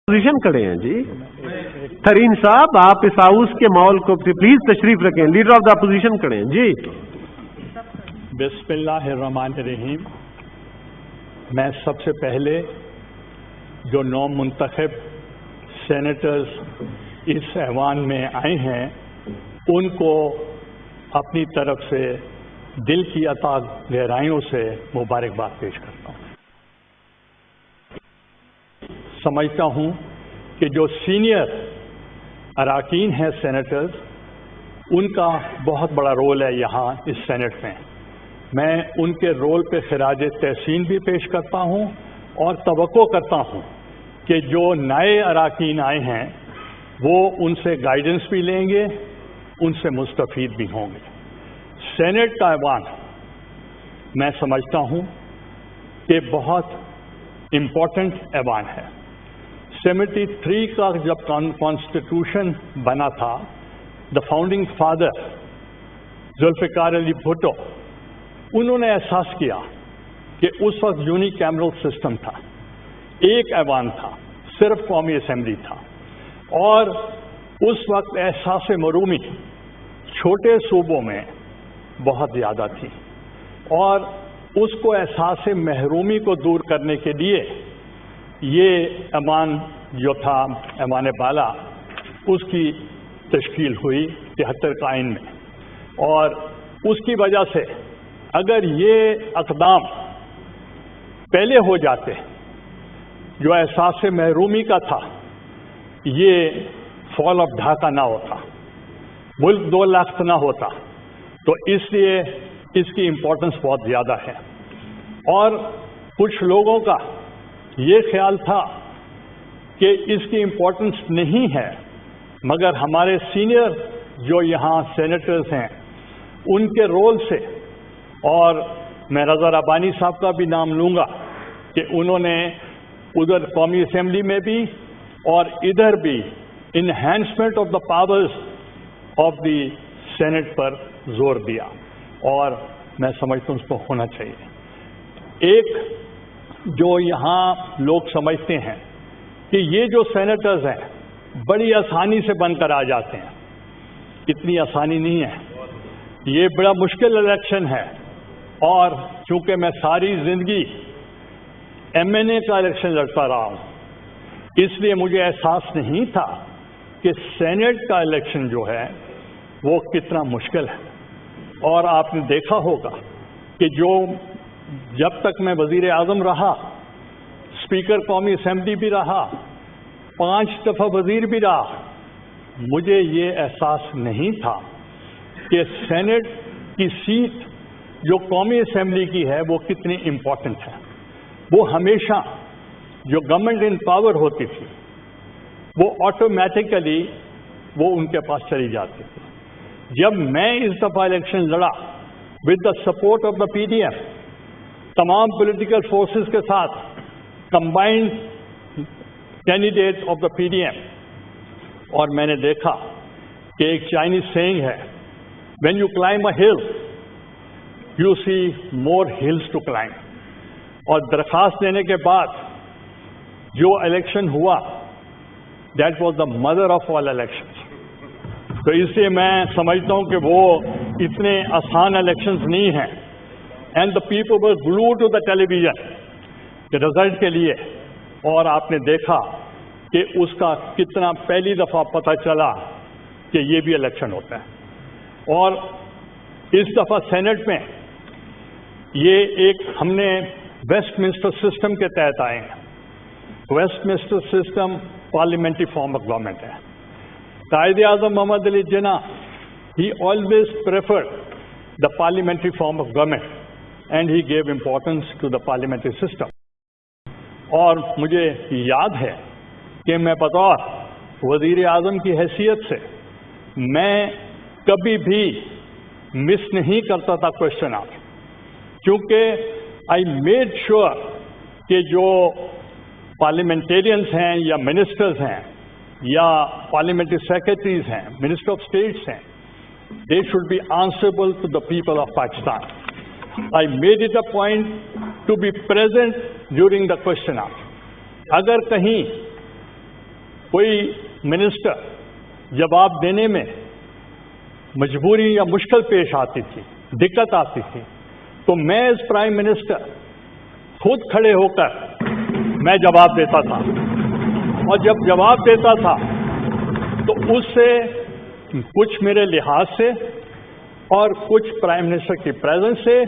Position کھڑے ہیں جی. ترین صاحب آپ اس ہاؤس کے ماحول کو پلیز تشریف رکھیں. لیڈر آف دا اپوزیشن کھڑے ہیں جی. بسم اللہ الرحمن الرحیم. میں سب سے پہلے جو نو منتخب سینیٹرز اس ایوان میں آئے ہیں ان کو اپنی طرف سے دل کی عطا گہرائیوں سے مبارکباد پیش کرتا ہوں. سمجھتا ہوں کہ جو سینئر اراکین ہیں سینیٹرز ان کا بہت بڑا رول ہے یہاں اس سینٹ میں. میں ان کے رول پہ خراج تحسین بھی پیش کرتا ہوں اور توقع کرتا ہوں کہ جو نئے اراکین آئے ہیں وہ ان سے گائیڈنس بھی لیں گے, ان سے مستفید بھی ہوں گے. سینٹ کا ایوان میں سمجھتا ہوں کہ بہت امپورٹنٹ ایوان ہے. 73 کا جب کانسٹیٹیوشن بنا تھا, the founding father Zulfiqar Ali Bhutto انہوں نے احساس کیا کہ اس وقت یونی کیمرل سسٹم تھا, ایک ایوان تھا, صرف قومی اسمبلی تھا, اور اس وقت احساس مرومی چھوٹے صوبوں میں بہت زیادہ تھی, اور اس کو احساس محرومی کو دور کرنے کے لیے یہ ایوان جو تھا ایوان بالا اس کی تشکیل ہوئی 73 کا آئین میں. اور اس کی وجہ سے اگر یہ اقدام پہلے ہو جاتے جو احساس محرومی کا تھا, یہ فال آف ڈھاکہ نہ ہوتا, ملک 2 لاکھ نہ ہوتا. تو اس لیے اس کی امپورٹنس بہت زیادہ ہے. اور کچھ لوگوں کا یہ خیال تھا کہ اس کی امپورٹنس نہیں ہے, مگر ہمارے سینئر جو یہاں سینیٹرز ہیں ان کے رول سے, اور میں رضا ربانی صاحب کا بھی نام لوں گا کہ انہوں نے ادھر قومی اسمبلی میں بھی اور ادھر بھی enhancement of the powers of the Senate پر زور دیا, اور میں سمجھتا ہوں اس کو ہونا چاہیے. ایک جو یہاں لوگ سمجھتے ہیں کہ یہ جو سینیٹرز ہیں بڑی آسانی سے بن کر آ جاتے ہیں, اتنی آسانی نہیں ہے. یہ بڑا مشکل الیکشن ہے, اور چونکہ میں ساری زندگی ایم این اے کا الیکشن لڑتا رہا ہوں, اس لیے مجھے احساس نہیں تھا کہ سینٹ کا الیکشن جو ہے وہ کتنا مشکل ہے. اور آپ نے دیکھا ہوگا کہ جب تک میں وزیر اعظم رہا, اسپیکر قومی اسمبلی بھی رہا, 5 دفعہ وزیر بھی رہا, مجھے یہ احساس نہیں تھا کہ سینٹ کی سیٹ جو قومی اسمبلی کی ہے وہ کتنی امپورٹنٹ ہے. وہ ہمیشہ جو گورنمنٹ ان پاور ہوتی تھی وہ آٹومیٹیکلی وہ ان کے پاس چلی جاتی تھی. جب میں اس دفعہ الیکشن لڑا with the support of the P D M, تمام پولیٹیکل فورسز کے ساتھ, combined candidate of the P D M, اور میں نے دیکھا کہ ایک چائنیز سیئنگ ہے, when you climb a hill you see more hills to climb. اور درخواست دینے کے بعد جو الیکشن ہوا that was the mother of all election. تو اس لیے میں سمجھتا ہوں کہ وہ اتنے آسان الیکشنز نہیں ہیں. And the people were glued to the television کے رزلٹ کے لیے, اور آپ نے دیکھا کہ اس کا کتنا پہلی دفعہ پتہ چلا کہ یہ بھی الیکشن ہوتا ہے. اور اس دفعہ سینٹ میں یہ ایک ہم نے ویسٹ منسٹر سسٹم کے تحت آئے ہیں. Westminster system parliamentary form of government ہے. قائد اعظم محمد Ali Jinnah he always preferred the parliamentary form of government and he gave importance to the parliamentary system. اور مجھے یاد ہے کہ میں بطور وزیر اعظم کی حیثیت سے میں کبھی بھی مس نہیں کرتا تھا کوشچن آنسر, کیونکہ آئی میڈ شیور کہ جو پارلیمنٹیرینز ہیں یا منسٹرز ہیں یا پارلیمنٹری سیکرٹریز ہیں, منسٹر آف اسٹیٹس ہیں, they should be answerable to the people of Pakistan. I made it a point to be present during the question hour. اگر کہیں کوئی منسٹر جواب دینے میں مجبوری یا مشکل پیش آتی تھی، دقت آتی تھی، تو میں ایز پرائم منسٹر خود کھڑے ہو کر میں جواب دیتا تھا، اور جب جواب دیتا تھا تو اس سے کچھ میرے لحاظ سے اور کچھ پرائم منسٹر کی پریزنس سے،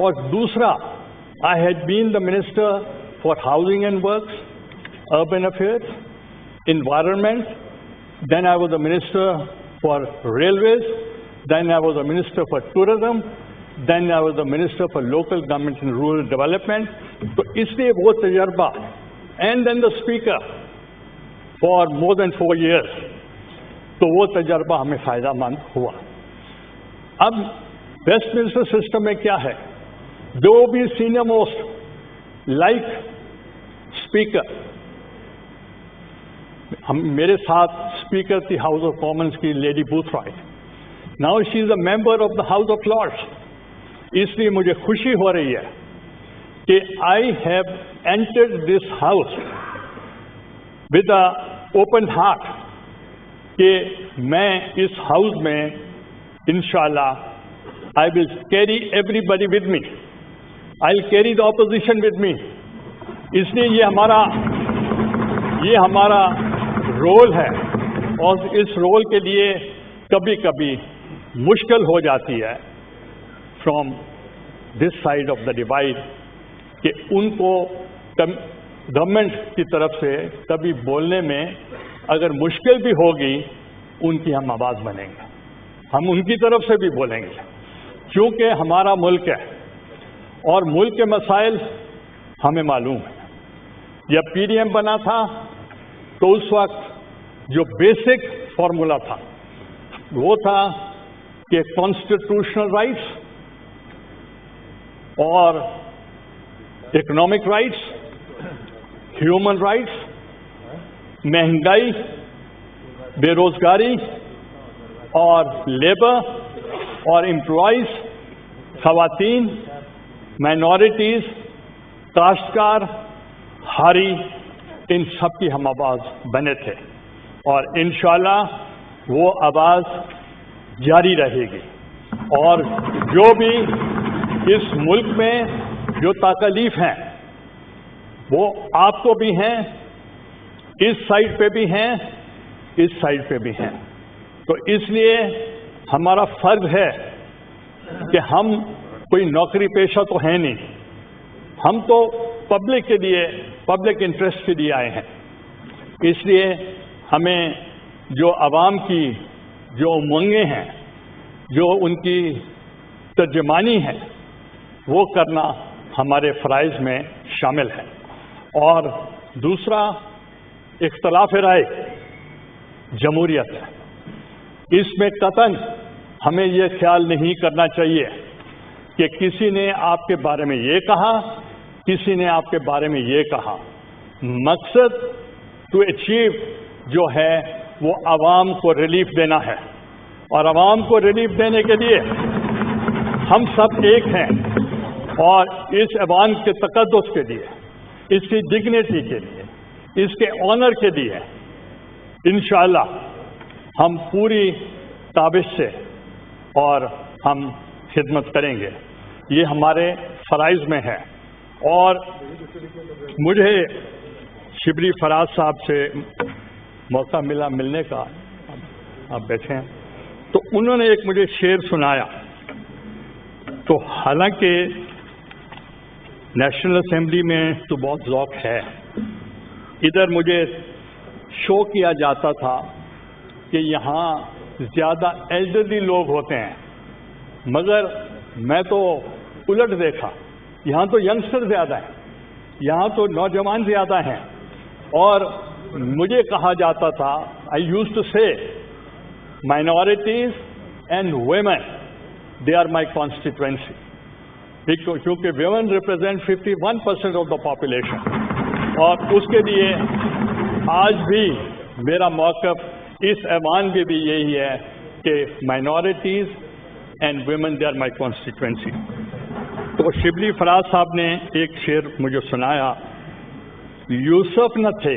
اور دوسرا I had been the minister for housing and works, urban affairs, environment, then I was the minister for railways, then I was the minister for tourism, then I was the minister for local government and rural development. تو اس لیے وہ تجربہ، and then the speaker for more than 4 years، تو وہ تجربہ ہمیں فائدہ مند ہوا۔ اب ویسٹ منسٹر سسٹم میں کیا ہے، جو بھی سینئر موسٹ لائک اسپیکر، میرے ساتھ اسپیکر تھی ہاؤس آف کامنس کی Lady Boothroyd, now she is a member of the House of Lords. اس لیے مجھے خوشی ہو رہی ہے کہ I have entered this house with a open heart, کہ میں اس ہاؤس میں انشاءاللہ I will carry everybody with me, I will carry the opposition with me. اس لیے یہ ہمارا رول ہے، اور اس رول کے لیے کبھی کبھی مشکل ہو جاتی ہے from this side of the divide, کہ ان کو گورنمنٹ کی طرف سے کبھی بولنے میں اگر مشکل بھی ہوگی، ان کی ہم آواز بنیں گے، ہم ان کی طرف سے بھی بولیں گے، کیونکہ ہمارا ملک ہے اور ملک کے مسائل ہمیں معلوم ہے۔ جب پی ڈی ایم بنا تھا تو اس وقت جو بیسک فارمولا تھا وہ تھا کہ کانسٹیٹیوشنل رائٹس اور اکنامک رائٹس، ہیومن رائٹس، مہنگائی، بے روزگاری اور لیبر اور امپلائیز، خواتین، مائنورٹیز، کاشتکار، ہاری، ان سب کی ہم آواز بنے تھے، اور انشاءاللہ وہ آواز جاری رہے گی۔ اور جو بھی اس ملک میں جو تکالیف ہیں وہ آپ کو بھی ہیں، اس سائڈ پہ بھی ہیں، اس سائڈ پہ بھی ہیں، تو اس لیے ہمارا فرض ہے کہ ہم کوئی نوکری پیشہ تو ہیں نہیں، ہم تو پبلک کے لیے، پبلک انٹرسٹ کے لیے آئے ہیں۔ اس لیے ہمیں جو عوام کی جو امنگیں ہیں، جو ان کی ترجمانی ہے، وہ کرنا ہمارے فرائض میں شامل ہے۔ اور دوسرا، اختلاف رائے جمہوریت ہے، اس میں قطعاً ہمیں یہ خیال نہیں کرنا چاہیے کہ کسی نے آپ کے بارے میں یہ کہا، کسی نے آپ کے بارے میں یہ کہا۔ مقصد ٹو اچیو جو ہے وہ عوام کو ریلیف دینا ہے، اور عوام کو ریلیف دینے کے لیے ہم سب ایک ہیں، اور اس ایوان کے تقدس کے لیے، اس کی ڈگنیٹی کے لیے، اس کے آنر کے لیے انشاءاللہ ہم پوری تابش سے اور ہم خدمت کریں گے، یہ ہمارے فرائض میں ہے۔ اور مجھے شبلی فراز صاحب سے موقع ملا ملنے کا، آپ بیٹھے ہیں، تو انہوں نے ایک مجھے شعر سنایا، تو حالانکہ نیشنل اسمبلی میں تو بہت ذوق ہے، ادھر مجھے شو کیا جاتا تھا کہ یہاں زیادہ ایلڈرلی لوگ ہوتے ہیں، مگر میں تو الٹ دیکھا، یہاں تو ینگسٹر زیادہ ہیں، یہاں تو نوجوان زیادہ ہیں، اور مجھے کہا جاتا تھا، I use to say minorities and women they are my constituency, کیونکہ women represent 51% of the population, اور اس کے لیے آج بھی میرا موقف اس ایوان میں بھی یہی ہے کہ minorities and women they are my constituency. تو شبلی فراز صاحب نے ایک شعر مجھے سنایا، یوسف نہ تھے